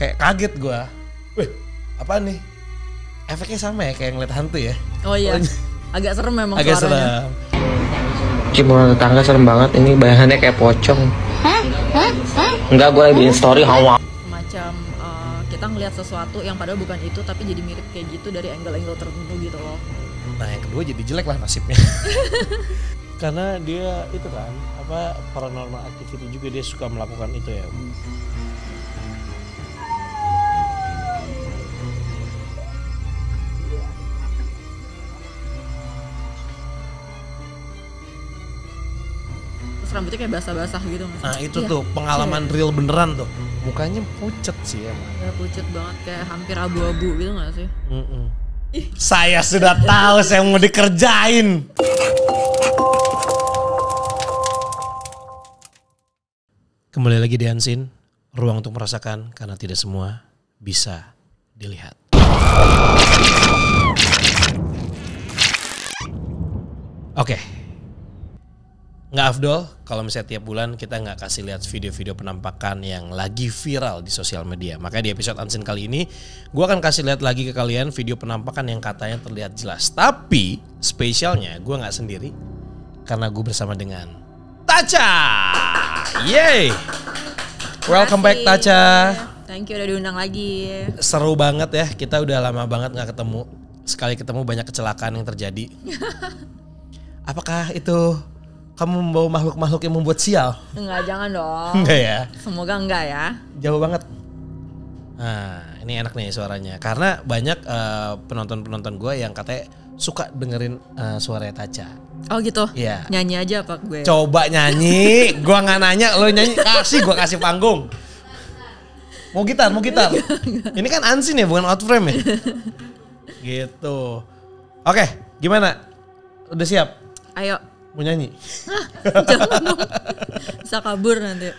kayak kaget gue. Wih, apa nih? Efeknya sama ya kayak ngeliat hantu ya. Oh iya, agak serem memang agak suaranya. serem. Ciuman tetangga serem banget, ini bayangannya kayak pocong. Enggak, gue lagi bikin story hawa. Macam kita ngelihat sesuatu yang padahal bukan itu tapi jadi mirip kayak gitu dari angle-angle tertentu gitu loh. Nah yang kedua jadi jelek lah nasibnya. Karena dia itu kan apa paranormal activity juga, dia suka melakukan itu ya. Terus rambutnya kayak basah-basah gitu mas. Nah itu tuh pengalaman real beneran tuh. Mukanya pucet sih emang. Ya pucet banget kayak hampir abu-abu gitu gak sih? Saya sudah tahu saya mau dikerjain. Kembali lagi di Hansin, ruang untuk merasakan karena tidak semua bisa dilihat. Oke. Nggak afdol kalau misalnya tiap bulan kita nggak kasih lihat video-video penampakan yang lagi viral di sosial media. Makanya di episode Hansin kali ini gue akan kasih lihat lagi ke kalian video penampakan yang katanya terlihat jelas. Tapi spesialnya gue nggak sendiri karena gue bersama dengan Tacha. Yeay. Welcome back Tacha. Thank you udah diundang lagi. Seru banget ya, kita udah lama banget nggak ketemu. Sekali ketemu banyak kecelakaan yang terjadi. Apakah itu kamu membawa makhluk-makhluk yang membuat sial? Enggak, jangan dong. Enggak ya? Semoga enggak ya. Jauh banget. Nah, ini enak nih suaranya. Karena banyak penonton-penonton gue yang katanya suka dengerin suaranya Tacha. Oh gitu? Iya. Nyanyi aja apa gue? Coba nyanyi. Gue gak nanya, lo nyanyi. Gue kasih panggung. Mau gitar. Ini kan Hansin ya, bukan out frame ya? Gitu. Oke, gimana? Udah siap? Ayo. Mau nyanyi? Jangan dong. Bisa kabur nanti.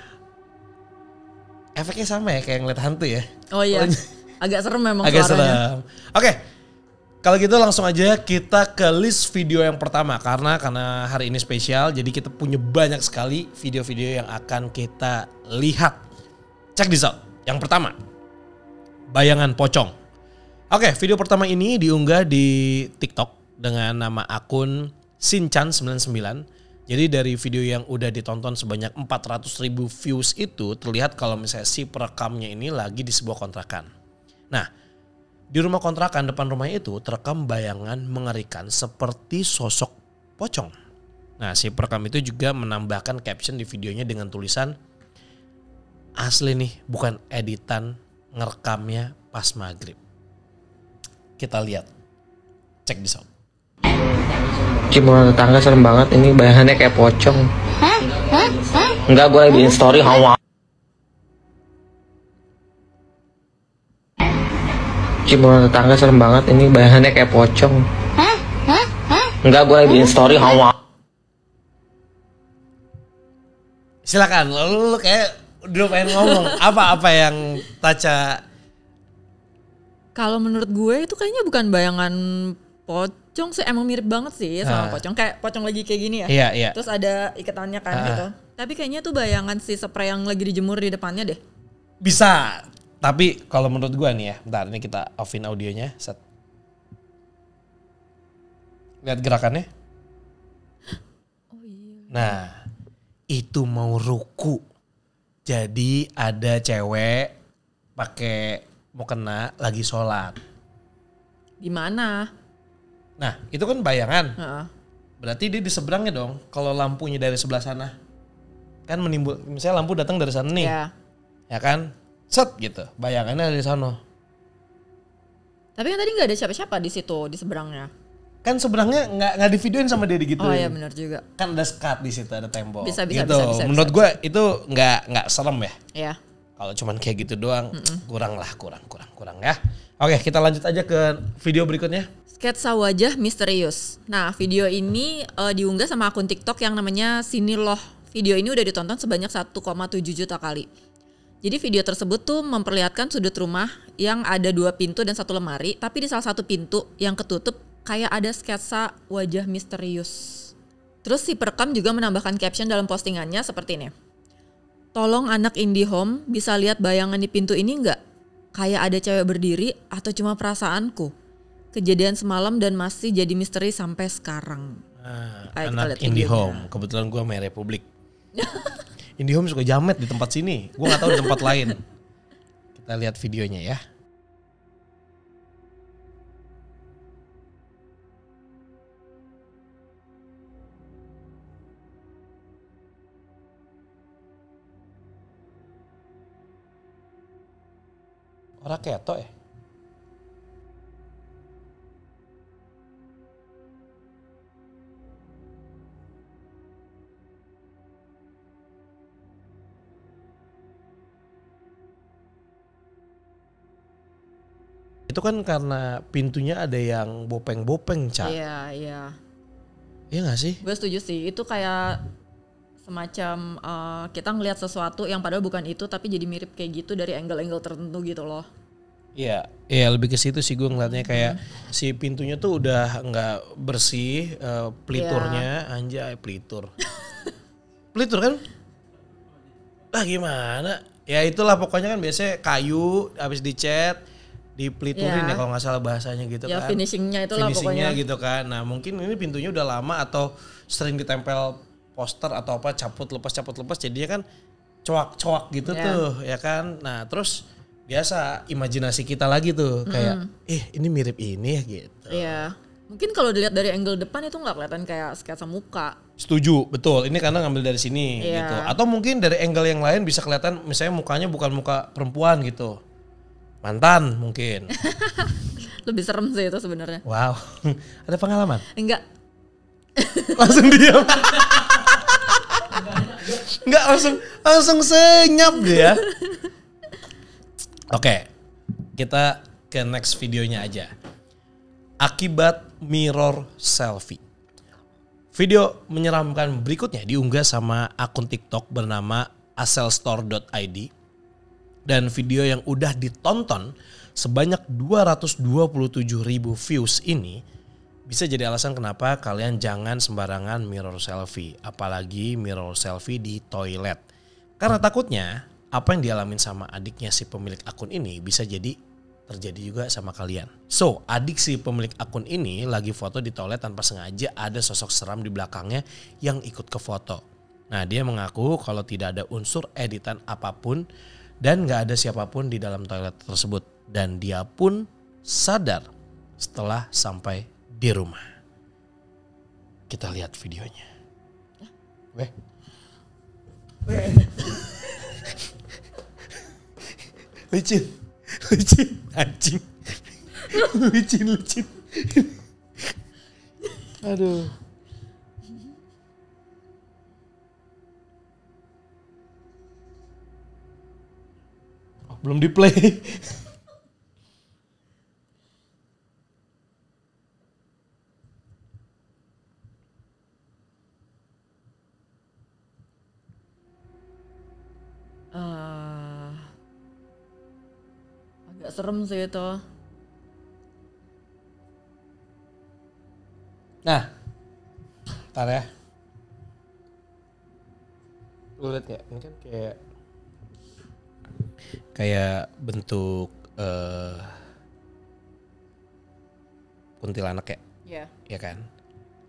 Efeknya sama ya kayak ngeliat hantu ya. Oh iya. Agak serem memang agak suaranya. serem. Oke. Kalau gitu langsung aja kita ke list video yang pertama karena hari ini spesial jadi kita punya banyak sekali video-video yang akan kita lihat. Check this out. Yang pertama. Bayangan pocong. Oke, video pertama ini diunggah di TikTok dengan nama akun Sinchan99. Jadi dari video yang udah ditonton sebanyak 400.000 views itu terlihat kalau misalnya si perekamnya ini lagi di sebuah kontrakan. Nah, di rumah kontrakan depan rumahnya itu terekam bayangan mengerikan seperti sosok pocong. Nah, si perekam itu juga menambahkan caption di videonya dengan tulisan, asli nih bukan editan, ngerekamnya pas maghrib. Kita lihat. Check this out. Ciuman tetangga serem banget, ini bayangannya kayak pocong. Enggak, gue lagi bikin story hawa. Ciuman tetangga serem banget, ini bayangannya kayak pocong. Enggak, gue lagi bikin story hawa. Silakan, lu kayak udah pengen ngomong apa yang Tacha. Kalau menurut gue itu kayaknya bukan bayangan pocong sih, emang mirip banget sih sama pocong. Kayak pocong lagi kayak gini ya. Iya. Terus ada ikatannya kan gitu. Tapi kayaknya tuh bayangan si spray yang lagi dijemur di depannya deh. Bisa. Tapi kalau menurut gue nih ya, bentar ini kita offin audionya. Set. Lihat gerakannya. Oh iya. Nah, itu mau ruku. Jadi ada cewek pakai mukena lagi sholat. Di mana? Nah, itu kan bayangan. Berarti dia di seberangnya dong. Kalau lampunya dari sebelah sana. Kan menimbul, misalnya lampu datang dari sana nih. Ya. Ya kan? Set gitu. Bayangannya dari sana. Tapi kan tadi nggak ada siapa-siapa di situ, di seberangnya. Kan seberangnya nggak divideoin sama dia digituin. Oh iya benar juga. Kan ada skat di situ, ada tembok. Bisa. Menurut gue itu nggak serem ya. Iya. Kalau cuman kayak gitu doang, kurang ya. Oke, kita lanjut aja ke video berikutnya. Sketsa wajah misterius. Nah, video ini diunggah sama akun TikTok yang namanya Siniloh. Video ini udah ditonton sebanyak 1,7 juta kali. Jadi video tersebut tuh memperlihatkan sudut rumah yang ada 2 pintu dan 1 lemari, tapi di salah satu pintu yang ketutup kayak ada sketsa wajah misterius. Terus si perekam juga menambahkan caption dalam postingannya seperti ini. Tolong anak IndiHome bisa lihat bayangan di pintu ini enggak? kayak ada cewek berdiri atau cuma perasaanku? Kejadian semalam dan masih jadi misteri sampai sekarang. Ayo kita Anak lihat videonya. IndiHome. Kebetulan gue main Republik. IndiHome suka jamet di tempat sini. Gue gak tahu di tempat lain. Kita lihat videonya ya. Orang ketok ya? Itu kan karena pintunya ada yang bopeng-bopeng, Ca. Iya, iya. Iya gak sih? Gue setuju sih. Itu kayak semacam kita ngelihat sesuatu yang padahal bukan itu tapi jadi mirip kayak gitu dari angle-angle tertentu gitu loh. Iya, iya lebih ke situ sih gue ngeliatnya kayak si pintunya tuh udah nggak bersih, peliturnya anjay pelitur. Pelitur kan? Ah gimana? Ya itulah pokoknya kan biasanya kayu habis dicat, dipeliturin ya kalau nggak salah bahasanya gitu Ya kan. finishingnya itulah Finishingnya pokoknya. gitu kan. Nah mungkin ini pintunya udah lama atau sering ditempel poster atau apa caput lepas jadinya kan coak-coak gitu tuh ya kan. Nah terus biasa imajinasi kita lagi tuh kayak ini mirip ini ya gitu. Iya. Mungkin kalau dilihat dari angle depan itu nggak kelihatan kayak sketsa muka. Setuju, betul. Ini karena ngambil dari sini Iya. gitu. Atau mungkin dari angle yang lain bisa kelihatan misalnya mukanya bukan muka perempuan gitu. Mantan mungkin. Lebih serem sih itu sebenarnya. Wow. Ada pengalaman? Enggak. Langsung diam. Enggak langsung senyap dia. Oke. Kita ke next videonya aja. Akibat mirror selfie. Video menyeramkan berikutnya diunggah sama akun TikTok bernama aselstore.id. Dan video yang udah ditonton sebanyak 227.000 views ini bisa jadi alasan kenapa kalian jangan sembarangan mirror selfie. Apalagi mirror selfie di toilet. Karena takutnya apa yang dialamin sama adiknya si pemilik akun ini bisa jadi terjadi juga sama kalian. So, adik si pemilik akun ini lagi foto di toilet tanpa sengaja ada sosok seram di belakangnya yang ikut ke foto. Nah, dia mengaku kalau tidak ada unsur editan apapun dan gak ada siapapun di dalam toilet tersebut. Dan dia pun sadar setelah sampai di rumah. Kita lihat videonya. Weh. Licin anjing. Licin. Aduh. Oh, belum di play. Agak serem sih itu. Nah, ntar ya. Lu liat gak? Ini kan kayak bentuk kuntilanak ya, Iya. ya kan?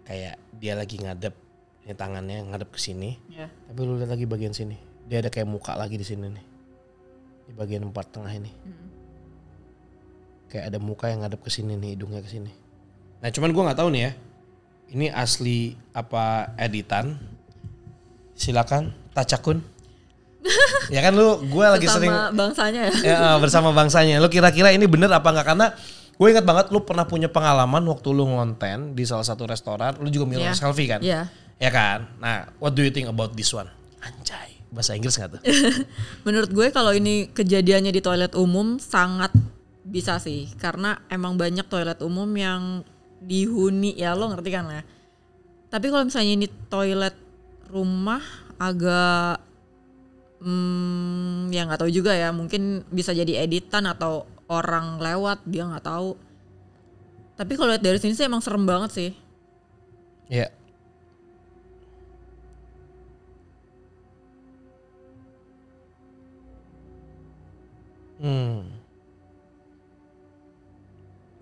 Kayak dia lagi ngadep, ini tangannya ngadep ke sini. Iya. Tapi lu lihat lagi bagian sini, dia ada kayak muka lagi di sini nih, di bagian 4 tengah ini. Kayak ada muka yang ngadep ke sini nih, hidungnya ke sini. Nah, cuman gua nggak tahu nih ya, ini asli apa editan? Silakan tacakun. Ya kan gue lagi Bersama sering bangsanya ya. ya, bersama bangsanya. Lu kira-kira ini bener apa enggak? Karena gue ingat banget lu pernah punya pengalaman waktu lu ngonten di salah satu restoran, lu juga mirror selfie kan? Iya. Ya kan? Nah, what do you think about this one? Anjay, bahasa Inggris enggak tuh? Menurut gue kalau ini kejadiannya di toilet umum sangat bisa sih. Karena emang banyak toilet umum yang dihuni ya, lo ngerti kan ya. Tapi kalau misalnya ini toilet rumah agak ya nggak tahu juga ya, mungkin bisa jadi editan atau orang lewat dia nggak tahu. Tapi kalau lihat dari sini sih emang serem banget sih. Iya.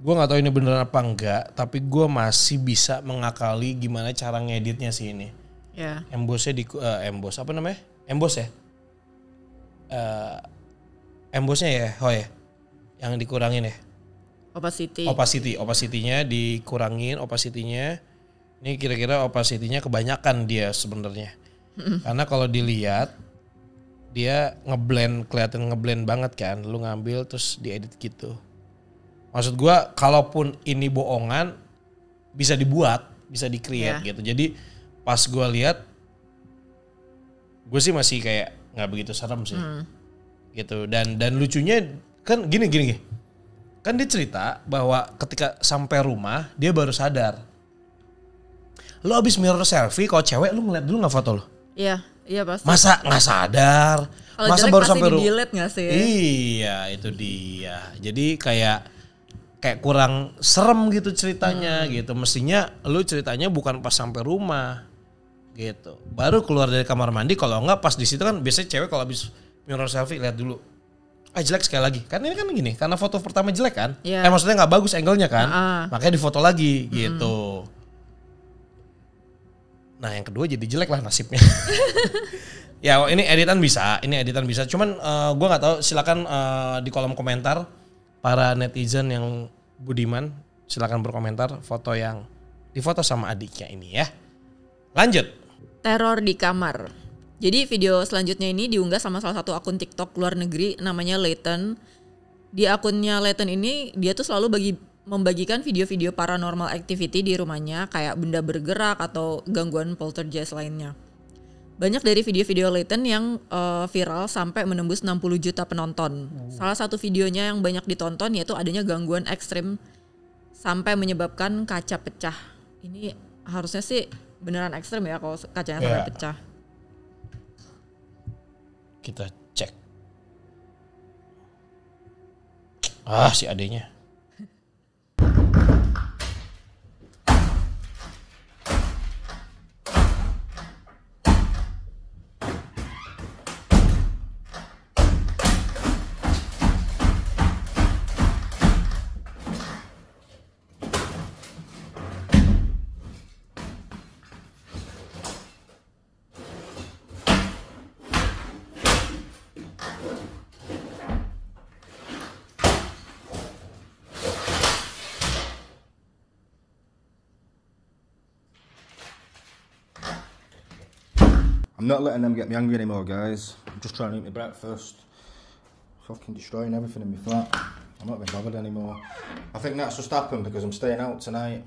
Gue nggak tahu ini beneran apa enggak, tapi gue masih bisa mengakali gimana cara ngeditnya sih ini. Ya. Embossnya di emboss apa namanya? Emboss ya? Embossnya ya, ya, yang dikurangin ya. Opacity-nya dikurangin, opacity-nya. Ini kira-kira opacity-nya kebanyakan dia sebenarnya. Karena kalau dilihat dia kelihatan ngeblend banget kan. Lu ngambil terus diedit gitu. Maksud gua kalaupun ini bohongan bisa dibuat, bisa di-create gitu. Jadi pas gua lihat gue sih masih kayak nggak begitu serem sih. Gitu. Dan lucunya kan gini. Kan dia cerita bahwa ketika sampai rumah dia baru sadar. Lu abis mirror selfie kalau cewek lu ngeliat dulu nggak foto lu? Iya pasti. Masa nggak sadar? Kalo Masa jelek baru pasti sampai rumah? di-delete nggak sih? Iya itu dia. Jadi kayak kurang serem gitu ceritanya gitu. Mestinya lu ceritanya bukan pas sampai rumah gitu. Baru keluar dari kamar mandi, kalau enggak pas di situ kan biasanya cewek kalau habis mirror selfie lihat dulu. Jelek sekali lagi. Kan ini kan gini, karena foto pertama jelek kan? Yeah. Maksudnya nggak bagus angle-nya kan? Makanya difoto lagi gitu. Nah yang kedua jadi jelek lah nasibnya. Ya ini editan bisa. Cuman gue nggak tahu. Silakan di kolom komentar para netizen yang budiman, silakan berkomentar foto yang difoto sama adiknya ini ya. Lanjut. Teror di kamar. Jadi video selanjutnya ini diunggah sama salah satu akun TikTok luar negeri namanya Layton. Di akunnya Layton ini dia tuh selalu membagikan video-video paranormal activity di rumahnya kayak benda bergerak atau gangguan poltergeist lainnya. Banyak dari video-video Layton yang viral sampai menembus 60 juta penonton. Salah satu videonya yang banyak ditonton yaitu adanya gangguan ekstrim sampai menyebabkan kaca pecah. Ini harusnya sih beneran ekstrim ya kalau kacanya sampai pecah. Kita cek. Si adenya. I'm not letting them get me angry anymore, guys. I'm just trying to eat my breakfast. Fucking destroying everything in my flat. I'm not being bothered anymore. I think that's just happened because I'm staying out tonight.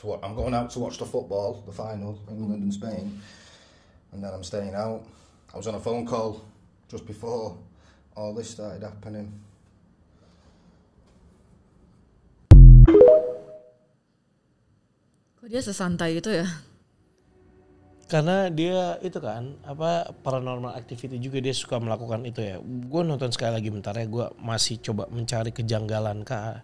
I'm going out to watch the football, the final, England and Spain. And then I'm staying out. I was on a phone call just before all this started happening. Kok dia sesantai itu ya? Karena dia itu kan paranormal activity juga dia suka melakukan itu ya. Gue nonton sekali lagi bentar ya, gue masih coba mencari kejanggalan kah.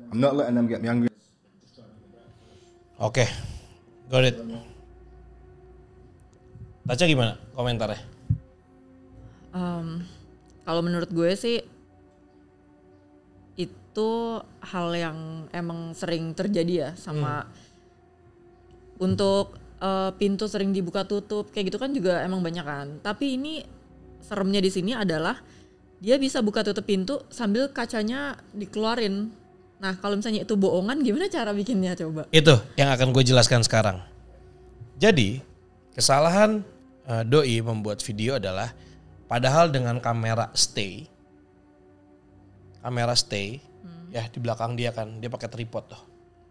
I'm not letting them get me angry. Oke, got it. Taca gimana komentarnya? Kalau menurut gue sih itu hal yang emang sering terjadi ya sama untuk pintu sering dibuka tutup kayak gitu kan juga emang banyak kan. Tapi ini seremnya di sini adalah dia bisa buka tutup pintu sambil kacanya dikeluarin. Nah kalau misalnya itu bohongan gimana cara bikinnya coba? Itu yang akan gue jelaskan sekarang. Jadi kesalahan Doi membuat video adalah padahal dengan kamera stay ya di belakang dia kan dia pakai tripod tuh.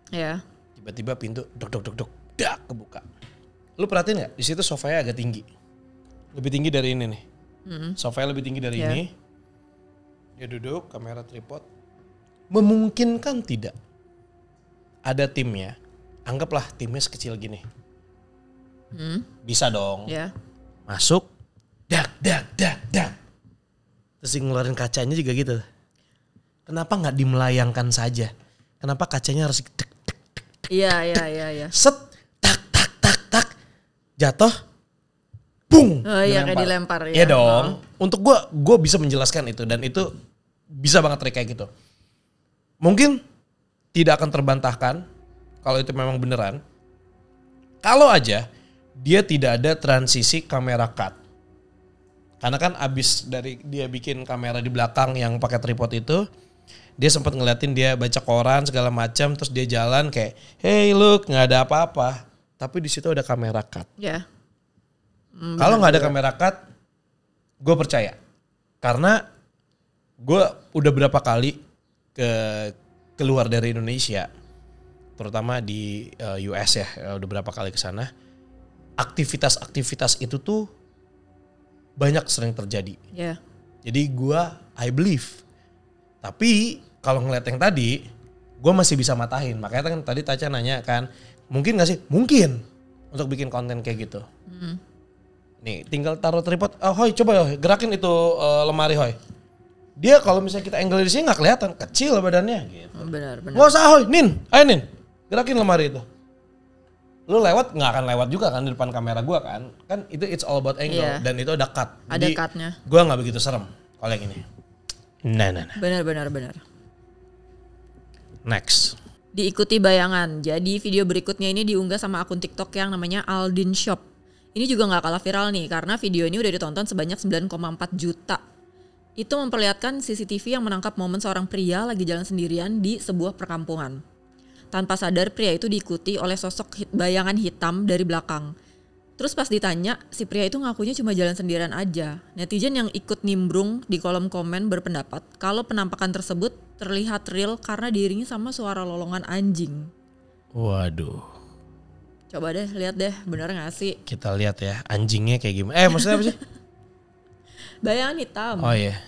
Ya. Tiba-tiba pintu dok dak kebuka. Lu perhatiin nggak di situ sofanya agak tinggi. lebih tinggi dari ini nih. Sofanya lebih tinggi dari Ya. ini. Dia duduk, kamera tripod. Memungkinkan tidak? Ada timnya. Anggaplah timnya sekecil gini. Bisa dong. Ya. Masuk. Dak. Terus ngeluarin kacanya juga gitu. Kenapa nggak dimelayangkan saja? Kenapa kacanya harus dek. Iya. Set. Tak. Jatuh. Bung. Oh iya kayak dilempar ya. Iya dong. Untuk gue bisa menjelaskan itu. Dan itu bisa banget trik kayak gitu. Mungkin tidak akan terbantahkan. Kalau itu memang beneran. Kalau aja dia tidak ada transisi kamera cut. Karena kan abis dari dia bikin kamera di belakang yang pakai tripod itu, dia sempat ngeliatin dia baca koran segala macam, terus dia jalan kayak, hey look nggak ada apa-apa, tapi di situ ada kamera cut. Ya. Kalau nggak ada kamera cut, gue percaya, karena gue udah berapa kali keluar dari Indonesia, terutama di US ya, udah berapa kali ke sana. Aktivitas itu tuh banyak sering terjadi. Ya. Jadi I believe. Tapi kalau ngeliat yang tadi, gue masih bisa matahin. Makanya kan tadi Taca nanya kan, mungkin gak sih? Mungkin untuk bikin konten kayak gitu. Nih tinggal taruh tripod. Hoy coba Hoy, gerakin itu lemari Hoy. Dia kalau misalnya kita angle di sini nggak kelihatan, kecil badannya gitu. Benar. Nggak usah Hoy, ayo Nin, gerakin lemari itu. Lu lewat nggak akan lewat juga kan di depan kamera gua kan itu it's all about angle. Iya. Dan itu ada cut. Ada jadi cutnya. Gua nggak begitu serem kalau yang ini. Nah. Benar. Next. Diikuti bayangan. Jadi video berikutnya ini diunggah sama akun TikTok yang namanya Aldin Shop. Ini juga nggak kalah viral nih karena video ini udah ditonton sebanyak 9,4 juta. Itu memperlihatkan CCTV yang menangkap momen seorang pria lagi jalan sendirian di sebuah perkampungan. Tanpa sadar pria itu diikuti oleh sosok bayangan hitam dari belakang. Terus pas ditanya, si pria itu ngakunya cuma jalan sendirian aja. Netizen yang ikut nimbrung di kolom komen berpendapat kalau penampakan tersebut terlihat real karena diiringi sama suara lolongan anjing. Waduh. Coba deh, lihat deh, bener gak sih? Kita lihat ya anjingnya kayak gimana. Maksudnya apa sih? Bayangan hitam. Oh iya.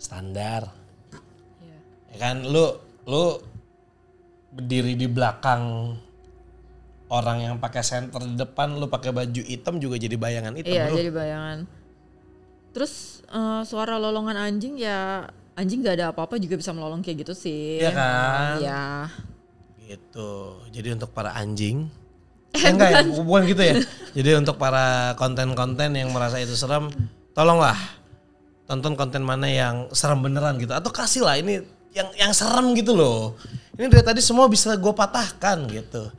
Standar. Iya. Ya kan lu berdiri di belakang orang yang pakai senter di depan, lu pakai baju hitam juga jadi bayangan hitam. Iya, bro. jadi bayangan. Terus suara lolongan anjing ya, anjing gak ada apa-apa juga bisa melolong kayak gitu sih. Iya kan? Iya. Gitu. Jadi untuk para anjing, enggak ya, bukan gitu ya. Jadi untuk para konten-konten yang merasa itu serem, tolonglah tonton konten mana yang serem beneran gitu. Atau kasih lah ini yang serem gitu loh. Ini dari tadi semua bisa gue patahkan gitu.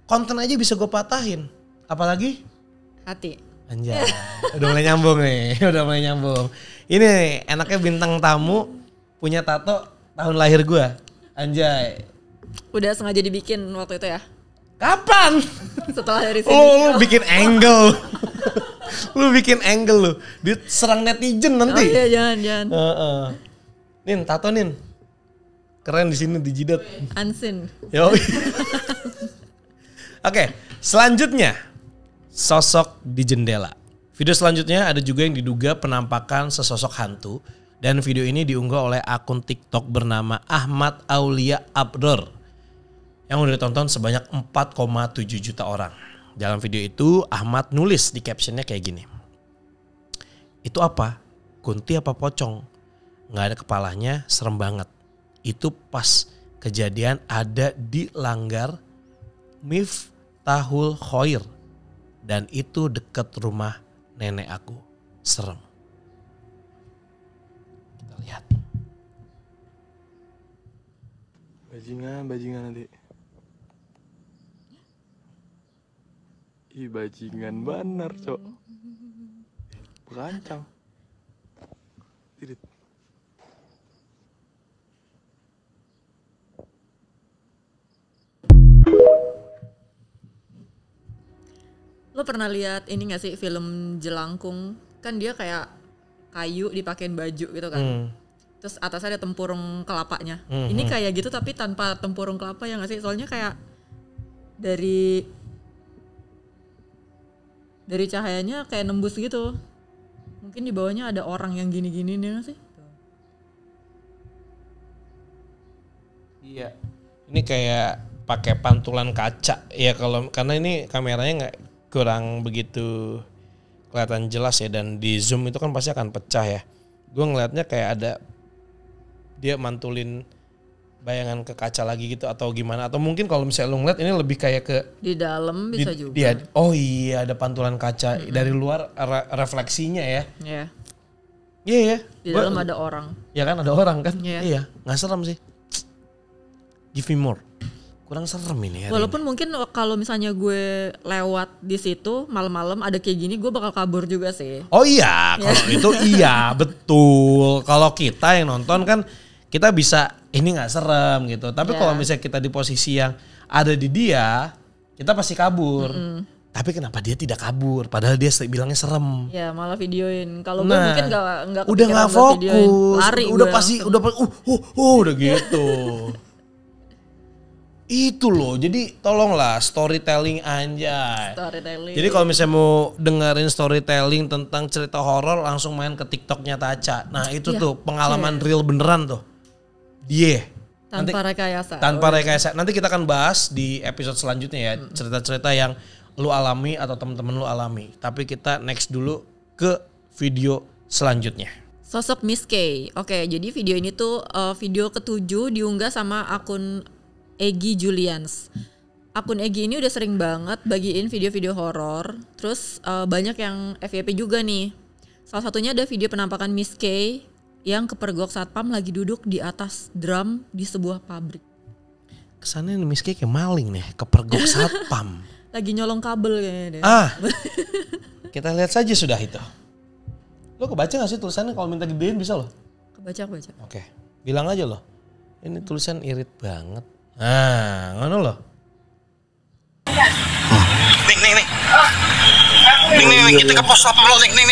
Konten aja bisa gue patahin. Apalagi? Hati. Anjay. Udah mulai nyambung nih. Udah mulai nyambung. Ini nih, enaknya bintang tamu punya tato tahun lahir gue. Anjay. Udah sengaja dibikin waktu itu ya? Kapan? Setelah dari sini. Lu bikin angle. Lu bikin angle lu. Diserang netizen Oh nanti. iya, jangan. Nin, tato Nin. Keren di sini di jidat. Unseen. Yo. Oke, selanjutnya sosok di jendela. Video selanjutnya ada juga yang diduga penampakan sesosok hantu dan video ini diunggah oleh akun TikTok bernama Ahmad Aulia Abdur yang udah ditonton sebanyak 4,7 juta orang. Dalam video itu Ahmad nulis di captionnya kayak gini. Itu apa? Kunti apa pocong? Nggak ada kepalanya, serem banget. Itu pas kejadian ada di Langgar Miftahul Khoir dan itu dekat rumah nenek aku. Serem. Kita lihat. Bajingan nanti. Ih, bajingan bener, Cok. Berancang. Tirit. Lo pernah lihat ini gak sih film Jelangkung? Kan dia kayak kayu dipakein baju gitu kan. Terus atasnya ada tempurung kelapanya. Ini kayak gitu tapi tanpa tempurung kelapa ya gak sih? Soalnya kayak dari cahayanya kayak nembus gitu. Mungkin di bawahnya ada orang yang gini-gini nih gak sih? Iya. Ini kayak pakai pantulan kaca ya kalau karena ini kameranya nggak kurang begitu kelihatan jelas ya dan di zoom itu kan pasti akan pecah ya. Gue ngelihatnya kayak ada dia mantulin bayangan ke kaca lagi gitu atau gimana atau mungkin kalau misalnya lu ngeliat ini lebih kayak ke di dalam bisa juga. Oh iya ada pantulan kaca dari luar refleksinya ya. Iya. Iya ya. Di dalam ada orang. Ya kan ada orang kan. Iya. Nggak serem sih. Give me more. Kurang serem ini. Walaupun mungkin kalau misalnya gue lewat di situ malam-malam ada kayak gini, gue bakal kabur juga sih. Oh iya, kalau itu iya betul. Kalau kita yang nonton kan kita bisa ini nggak serem gitu. Tapi kalau misalnya kita di posisi yang ada di dia, kita pasti kabur. Tapi kenapa dia tidak kabur? Padahal dia bilangnya serem. Ya malah videoin. Kalau gue mungkin nggak udah nggak fokus. Lari udah gue pasti udah gitu. Itu loh, jadi tolonglah storytelling anjay. Storytelling. Jadi kalau misalnya mau dengerin storytelling tentang cerita horor langsung main ke TikToknya Taca. Nah itu tuh pengalaman real beneran tuh. Dia. Tanpa rekayasa. Tanpa rekayasa. Nanti kita akan bahas di episode selanjutnya ya. Cerita-cerita yang lu alami atau teman-teman lu alami. Tapi kita next dulu ke video selanjutnya. Sosok Miss K. Oke, jadi video ini tuh video ke-7 diunggah sama akun Egi Julians. Akun Egi ini udah sering banget bagiin video-video horor. Terus banyak yang FYP juga nih. Salah satunya ada video penampakan Miss K yang kepergok satpam lagi duduk di atas drum di sebuah pabrik. Kesannya Miss K kayak maling nih, kepergok satpam. Lagi nyolong kabel kayaknya deh. Kita lihat saja sudah itu. Lo kebaca gak sih tulisannya? Kalau minta gedein bisa loh. Kebaca. Oke, bilang aja loh. Ini tulisan irit banget. Nah, ngono loh. Nih, kita ke pos apa lo, nih.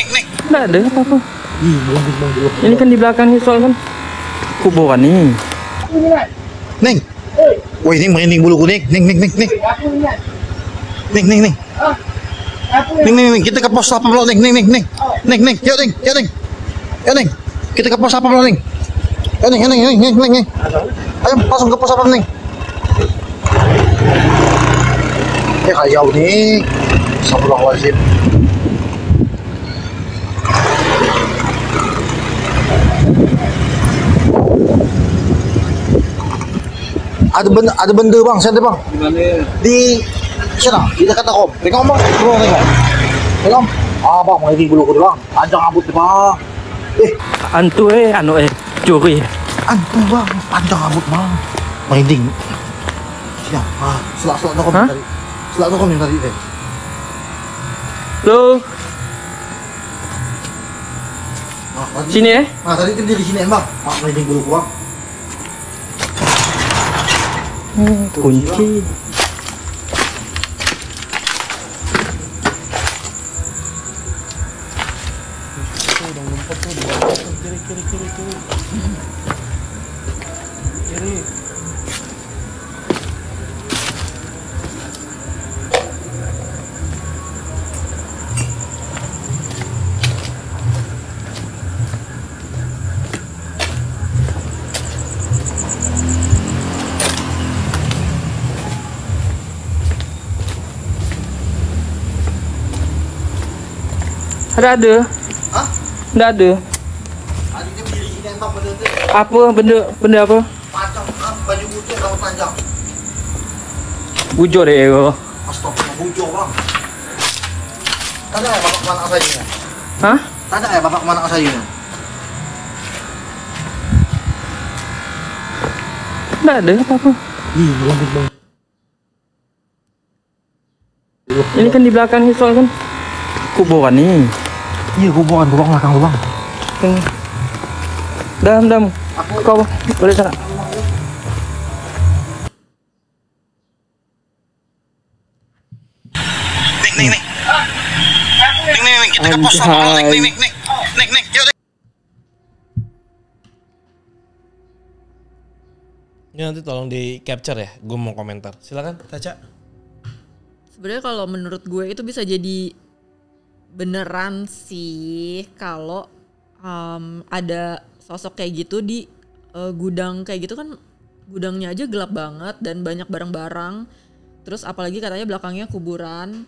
Nggak ada apa-apa. Ini kan di belakang nih soal kan kuburan nih. Ning. Woi, ini merinding buluku, nih. Ning. Ning, kita ke pos apa lo, ning. Ning. Yuk, ning. Kita ke pos apa lo, ning. Ning. Ayo, langsung ke pos apa, ning. Kayau nih. Astagfirullahaladzim. Ada benda bang, saya bang. Di sana, di dekat aku. Tengok bang, tengok. Bang, mau dulu ku bang. Panjang rambut bang. Antu curi. Antu bang, panjang rambut bang. Merinding. Siap. Selak kau tadi. Selak kau tadi deh. Lo. Sini tadi kan dia di sini bang. Merinding bulu ku bang. Kunci. Udah ngumpet tuh di bawah kiri. Kiri. Ada. Hah? Nggak ada. Tadi dia berdiri sini bang, Apa benda apa? Panjang baju putih. rambut panjang. Bujo deh gue. Astagfirullah, bujo bang. Tanya ya bapak kemana sayunya? Hah? Tanya ya bapak kemana sayunya? Nggak ada apa-apa. Ini kan di belakang Hisol kan kuburan nih. Iya kuburan belakang lu bang. Dam. Kau boleh sana. Nih, kita ke pos sama nih. Yuk. Ini nanti tolong di capture ya, gue mau komentar. Silakan, Caca. Sebenarnya kalau menurut gue itu bisa jadi beneran sih kalau ada sosok kayak gitu di gudang kayak gitu kan, gudangnya aja gelap banget dan banyak barang-barang. Terus apalagi katanya belakangnya kuburan.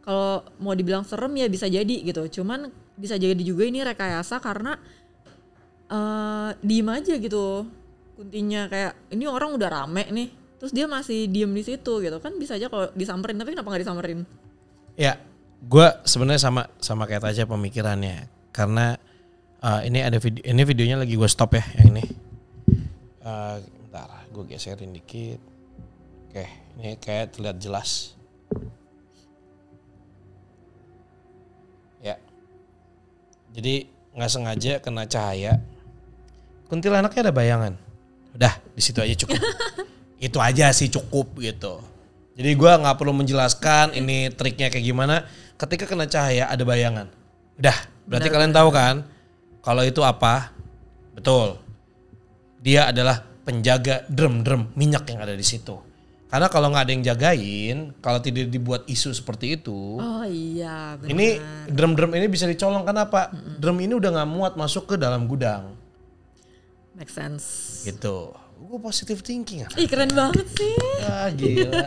Kalau mau dibilang serem ya bisa jadi gitu. Cuman bisa jadi juga ini rekayasa karena diem aja gitu. Kuntinya kayak ini orang udah rame nih. Terus dia masih diem di situ gitu. Kan bisa aja kalau disamperin, tapi kenapa gak disamperin? Ya, gue sebenarnya sama kayak aja pemikirannya. Karena ini ada video, ini videonya lagi gue stop ya yang ini. Bentar, gue geserin dikit. Oke, ini kayak terlihat jelas. Ya, jadi nggak sengaja kena cahaya. Kuntilanaknya ada bayangan. Udah, di situ aja cukup. Itu aja sih cukup gitu. Jadi gue nggak perlu menjelaskan ini triknya kayak gimana. Ketika kena cahaya ada bayangan. Udah, berarti kalian tahu kan? Kalau itu apa? Betul. Dia adalah penjaga drum minyak yang ada di situ. Karena kalau nggak ada yang jagain, kalau tidak dibuat isu seperti itu, Oh iya, benar. ini drum ini bisa dicolong. Kenapa? Drum ini udah nggak muat masuk ke dalam gudang. Make sense. Gitu. Gue positive thinking. Ih keren banget sih. Ah gila.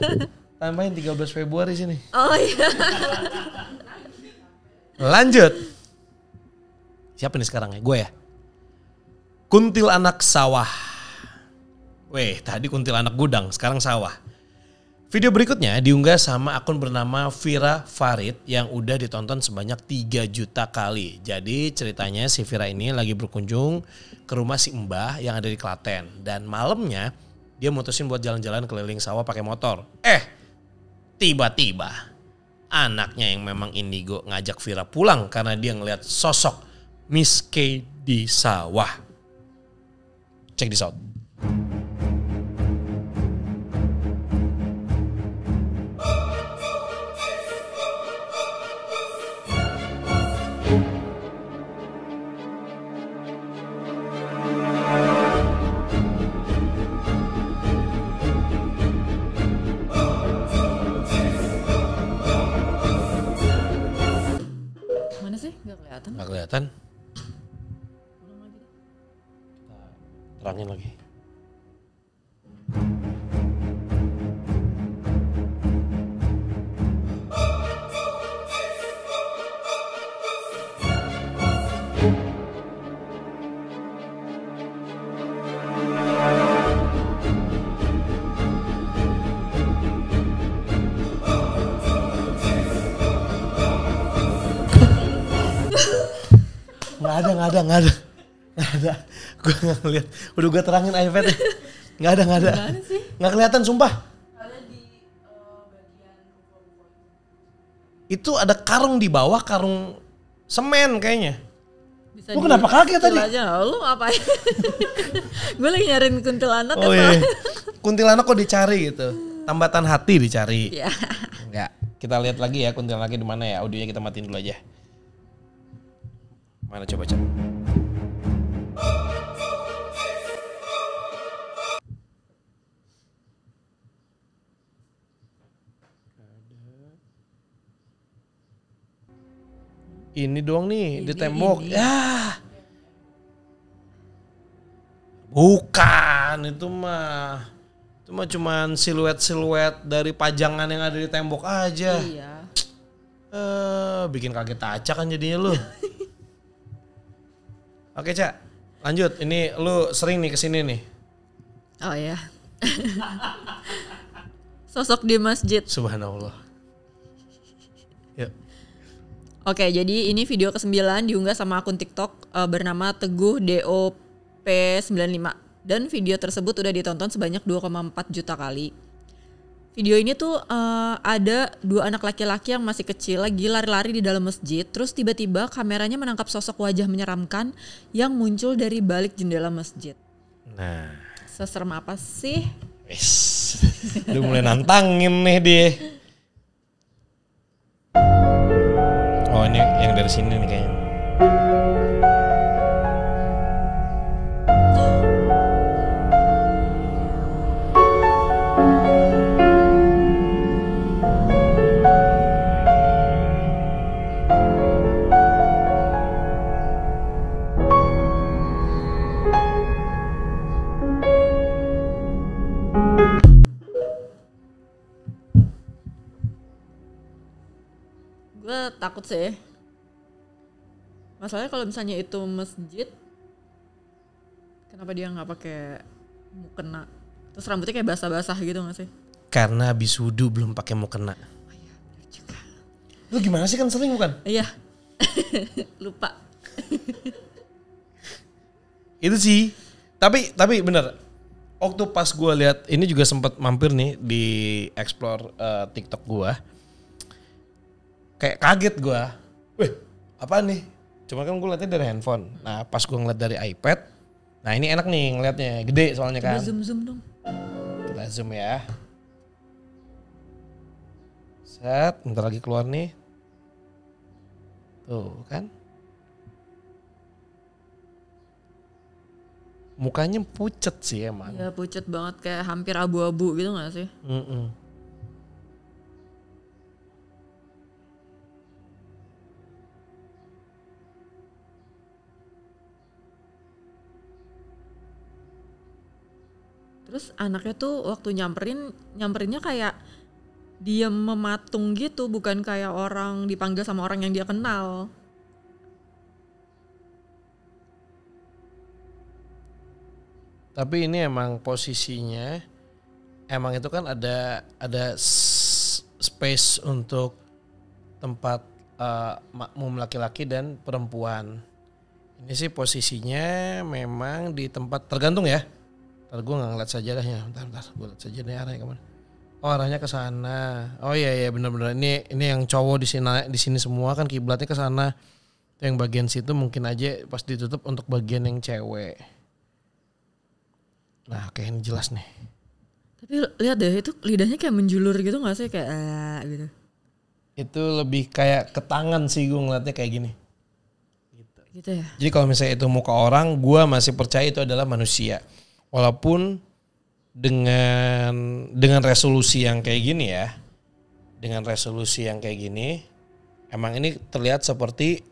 Tambahin 13 Februari sini. Oh iya. Lanjut. Siapa nih sekarang ya? Gue ya. Kuntilanak sawah. Weh, tadi kuntilanak gudang, sekarang sawah. Video berikutnya diunggah sama akun bernama Vira Farid yang udah ditonton sebanyak 3 juta kali. Jadi ceritanya si Vira ini lagi berkunjung ke rumah si Mbah yang ada di Klaten. Dan malamnya dia mutusin buat jalan-jalan keliling sawah pakai motor. Tiba-tiba anaknya yang memang indigo ngajak Vira pulang karena dia ngeliat sosok Miss K di sawah. Check this out. Mana sih? Gak kelihatan. Nggak kelihatan. Kita terangin lagi. Nggak ada. Gue nggak ngeliat. Udah gue terangin iPad. Nggak ada. Gimana sih? Nggak kelihatan sumpah. Ada di bagian Itu ada karung di bawah, karung semen kayaknya. Bisa Lu kenapa kaget tadi? Aja, lu ngapain? Gue lagi nyariin kuntilanak Oh iya. Kuntilanak kok dicari gitu. Tambatan hati dicari. Iya. Enggak. Kita lihat lagi ya kuntilanaknya di mana ya. Audionya kita matiin dulu aja. Mana coba. Ini doang nih di tembok. ini. Ya. Bukan, itu mah. Itu mah cuman siluet-siluet dari pajangan yang ada di tembok aja. Iya. Bikin kaget aja kan jadinya lu. Oke, Cak. Lanjut. Ini lu sering nih kesini nih. Oh ya. Sosok di masjid. Subhanallah. Yuk. Oke, jadi ini video ke-9 diunggah sama akun TikTok bernama Teguh DOP95 dan video tersebut udah ditonton sebanyak 2,4 juta kali. Video ini tuh ada 2 anak laki-laki yang masih kecil lagi lari-lari di dalam masjid, terus tiba-tiba kameranya menangkap sosok wajah menyeramkan yang muncul dari balik jendela masjid. Nah, seserem apa sih? wis. Udah mulai nantangin nih dia. Oh, ini yang dari sini nih kayaknya. Gue takut sih. Masalahnya kalau misalnya itu masjid, kenapa dia nggak pakai mukena? Terus rambutnya kayak basah-basah gitu nggak sih? Karena habis wudu belum pakai mukena. Lu gimana sih, kan sering bukan? Iya. Lupa. Itu sih. Tapi bener. Waktu pas gue lihat ini juga sempat mampir nih di explore TikTok gue. Kayak kaget gue. Wih, apa nih? Cuma kan gue liatnya dari handphone. Nah, pas gue ngeliat dari iPad, nah ini enak nih ngeliatnya, gede soalnya kan. Coba zoom dong. Kita zoom ya. Set, bentar lagi keluar nih. Tuh kan. Mukanya pucet sih emang. Ya pucet banget, kayak hampir abu-abu gitu gak sih? Terus anaknya tuh waktu nyamperinnya kayak diem mematung gitu, bukan kayak orang dipanggil sama orang yang dia kenal. Tapi ini emang posisinya, emang itu kan ada space untuk tempat makmum laki-laki dan perempuan. Ini sih posisinya memang di tempat, tergantung ya. Ntar gue nggak ngeliat sajadahnya, bentar gue liat sajadahnya arahnya kemana? Oh, arahnya ke sana. Oh iya benar-benar ini yang cowok di sini semua kan kiblatnya ke sana. Yang bagian situ mungkin aja pas ditutup untuk bagian yang cewek. Nah, kayak ini jelas nih. Tapi lihat deh, itu lidahnya kayak menjulur gitu gak sih? Kayak gitu. Itu lebih kayak ke tangan sih gue ngeliatnya kayak gini. Gitu ya? Jadi kalau misalnya itu muka orang, gue masih percaya itu adalah manusia. Walaupun dengan resolusi yang kayak gini ya. Dengan resolusi yang kayak gini, emang ini terlihat seperti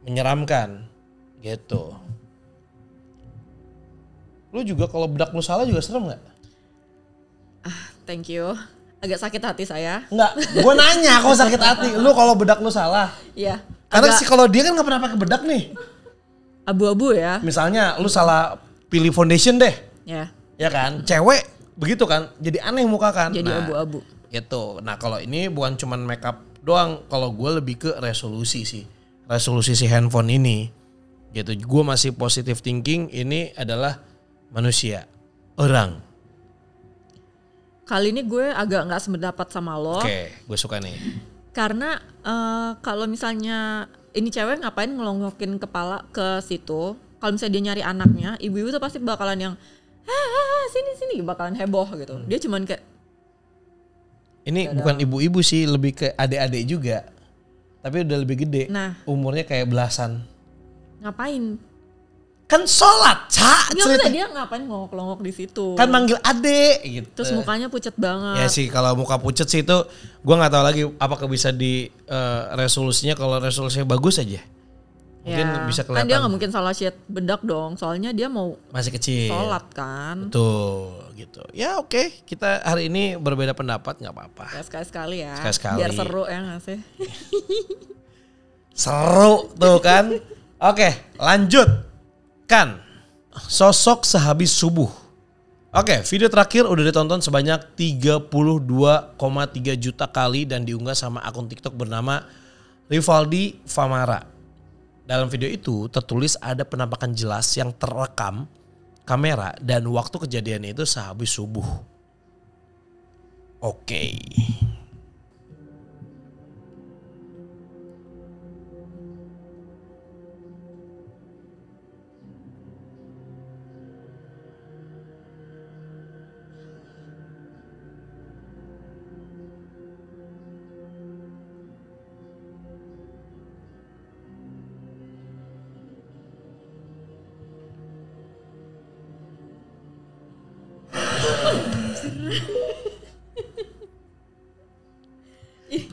menyeramkan gitu. Lu juga kalau bedak lu salah juga serem gak? Thank you. Agak sakit hati saya. Enggak, gue nanya kok sakit hati. Lu kalau bedak lu salah. Iya. Karena sih kalau dia kan gak pernah pakai bedak nih. Abu-abu ya. Misalnya lu salah pilih foundation deh. Ya. Ya kan? Cewek begitu kan. Jadi aneh muka kan. Jadi abu-abu. Gitu. Nah kalau ini bukan cuman make up doang. Kalau gue lebih ke resolusi sih. Resolusi si handphone ini. Gitu. Gue masih positive thinking ini adalah manusia. Orang. Kali ini gue agak gak sependapat sama lo. Oke, gue suka nih. Karena kalau misalnya ini cewek ngapain ngelongokin kepala ke situ? Kalau misalnya dia nyari anaknya, ibu-ibu tuh pasti bakalan yang sini bakalan heboh gitu. Dia cuman kayak ini bukan ibu-ibu sih, lebih ke adik-adik juga. Tapi udah lebih gede. Nah, umurnya kayak belasan. Ngapain? Kan sholat, Cak. Nggak, dia ngapain ngongok-longok di situ? Kan manggil adek gitu. Terus mukanya pucet banget. Ya sih, kalau muka pucet sih itu gue nggak tahu lagi apakah bisa di resolusinya. Kalau resolusinya bagus aja, mungkin ya, bisa kelihatan. Kan dia nggak mungkin salah shade bedak dong. Soalnya dia mau masih kecil. Sholat kan. Betul gitu. Ya oke. Kita hari ini berbeda pendapat, nggak apa-apa. Ya sekali-sekali ya. Sekali-sekali. Biar seru ya nggak sih? Seru tuh kan. Oke, lanjut. Kan sosok sehabis subuh Oke, video terakhir udah ditonton sebanyak 32,3 juta kali dan diunggah sama akun TikTok bernama Rivaldi Famara. Dalam video itu tertulis ada penampakan jelas yang terekam kamera dan waktu kejadian itu sehabis subuh. Oke.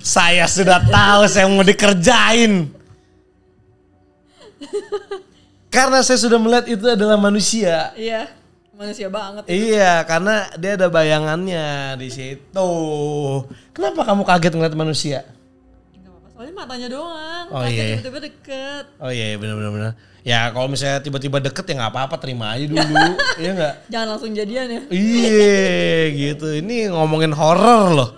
Saya sudah tahu saya mau dikerjain. Karena saya sudah melihat itu adalah manusia. Iya, manusia banget. Iya, karena dia ada bayangannya di situ. Kenapa kamu kaget ngeliat manusia? Enggak apa-apa, soalnya matanya doang. Oh Kakinya iya. tiba-tiba deket. Oh iya, benar. Ya kalau misalnya tiba-tiba deket ya nggak apa-apa, terima aja dulu. Iya nggak? Jangan langsung jadian ya. Iya gitu. Ini ngomongin horor loh.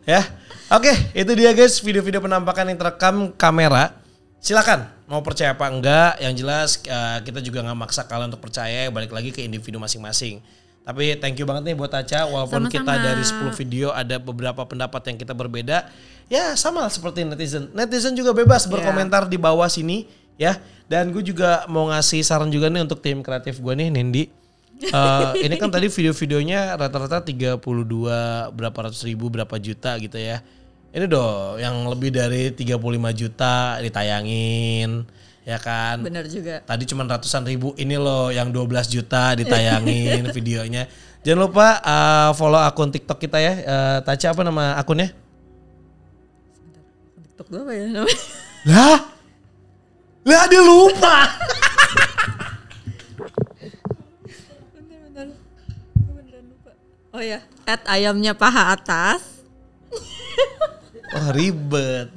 Ya. Oke, itu dia guys video-video penampakan yang terekam kamera. Silakan mau percaya apa enggak. Yang jelas kita juga nggak maksa kalian untuk percaya. Balik lagi ke individu masing-masing. Tapi thank you banget nih buat Aca. Walaupun Sama-sama. kita dari 10 video ada beberapa pendapat yang kita berbeda. Ya sama lah seperti netizen. Netizen juga bebas berkomentar di bawah sini ya. Dan gue juga mau ngasih saran juga nih untuk tim kreatif gue nih, Nindi. Ini kan tadi video-videonya rata-rata 32 berapa ratus ribu berapa juta gitu ya. Ini dong yang lebih dari 35 juta ditayangin ya kan. Bener juga. Tadi cuma ratusan ribu, ini loh yang 12 juta ditayangin videonya. Jangan lupa follow akun TikTok kita ya. Taca apa nama akunnya? TikTok gue apa ya namanya? Lah dia lupa. Bentar. Gue beneran lupa. Oh ya, @ayamnya paha atas. Wah ribet.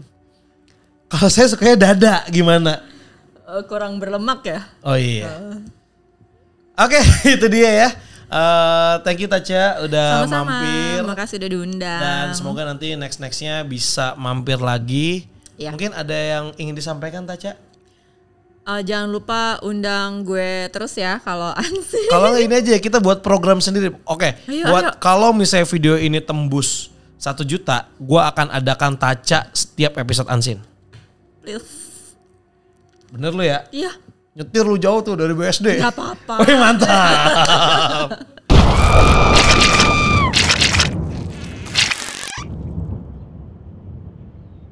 Kalau saya sukanya dada gimana? Kurang berlemak ya. Oh iya. Oke, itu dia ya. Thank you Taca udah Sama-sama. mampir. Makasih udah diundang. Dan semoga nanti nextnya bisa mampir lagi. Ya. Mungkin ada yang ingin disampaikan Taca? Jangan lupa undang gue terus ya kalau ansih. Kalau nggak ini aja kita buat program sendiri. Oke. Ayo. Kalau misalnya video ini tembus 1 juta, gue akan adakan Taca setiap episode Ansin. Please. Bener lu ya? Iya. Nyetir lu jauh tuh dari BSD. Gak apa-apa. Wih mantap.